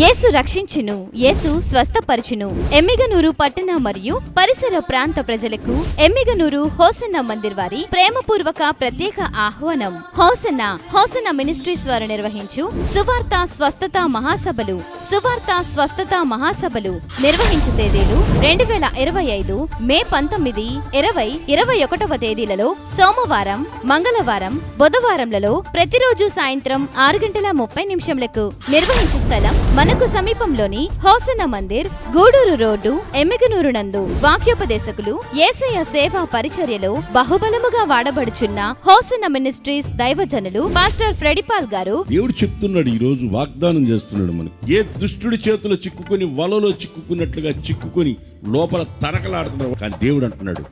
యేసు రక్షించును, యేసు స్వస్థపరచును. ఎమ్మిగనూరు పట్టణ మరియు పరిసర ప్రాంత ప్రజలకు ఎమ్మిగనూరు హోసన్న మందిర్ వారి ప్రేమపూర్వక ప్రత్యేక ఆహ్వానం. హోసన్న మినిస్ట్రీస్ వారు నిర్వహించు సువార్త స్వస్థత మహాసభలు. సువార్త స్వస్థత మహాసభలు నిర్వహించు తేదీలు 2025 మే 19, 20, 21వ తేదీలలో సోమవారం, మంగళవారం, బుధవారంలలో ప్రతిరోజు సాయంత్రం 6:30 నిర్వహించు స్థలం మనకు సమీపంలోని హోసన్న మందిర్, గూడూరు రోడ్డు, ఎమ్మిగనూరు నందు. వాక్యోపదేశకులు యేసయ్య సేవా పరిచర్యలో బహుబలముగా వాడబడుచున్న హోసన్న మినిస్ట్రీస్ దైవజనులు పాస్టర్ ఫ్రెడిపాల్ గారు. దేవుడు చెప్తున్నాడు, ఈ రోజు వాగ్దానం చేస్తున్నాడు మనకు. ఏ దుష్టుడి చేతిలో చిక్కుకొని వలలో చిక్కుకున్నట్లుగా చిక్కుకొని లోపల తనకలాడుతున్నారు. కానీ దేవుడు అంటున్నాడు,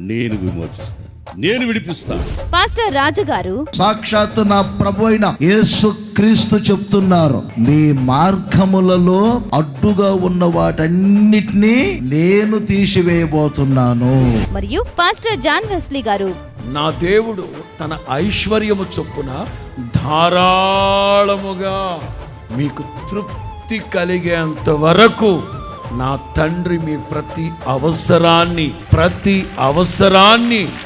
నేను విమోచిస్తాను, నేను విడిపిస్తా. పాస్టర్ రాజు గారు సాక్షాత్తు నా ప్రభు అయిన యేసు క్రీస్తు చెప్తున్నారు, మీ మార్గములలో అడ్డుగా ఉన్న వాటన్నిటినీ నేను తీసివేయబోతున్నాను. మరియు పాస్టర్ జాన్ వెస్లీ గారు, నా దేవుడు తన ఐశ్వర్యము చొప్పున ధారాళముగా మీకు తృప్తి కలిగేంత వరకు నా తండ్రి మీ ప్రతి అవసరాన్ని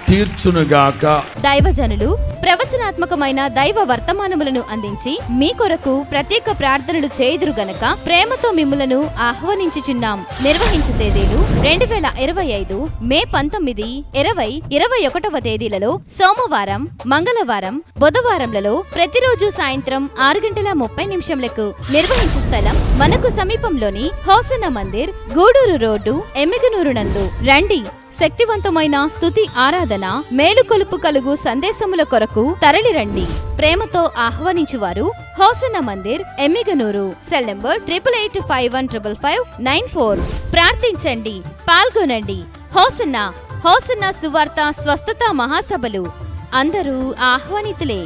తీర్చునుగాక. దైవజనులు ప్రవచనాత్మకమైన దైవ వర్తమానములను అందించి మీ కొరకు ప్రత్యేక ప్రార్థనలు చేయుదురు గనక ప్రేమతో మిమ్ములను ఆహ్వానించుచున్నాం. నిర్వహించు తేదీలు 2025 మే 19, 20, 21వ తేదీలలో సోమవారం, మంగళవారం, బుధవారంలలో ప్రతిరోజు సాయంత్రం 6:30 నిర్వహించు స్థలం మనకు సమీపంలోని హోసన్న మందిర్, గూడూరు రోడ్డు, ఎమ్మిగనూరు నందు. రండి. శక్తివంతమైన స్తుతి ఆరాధన, మేలుకొలుపు కలుగు సందేశముల కొరకు తరలిరండి. ప్రేమతో ఆహ్వానించువారు Hosanna Mandir, Emmiganur. Cell number 88515554. ప్రార్థించండి, పాల్గొనండి. హోసన్న సువార్త స్వస్థత మహాసభలు అందరూ ఆహ్వానితులే.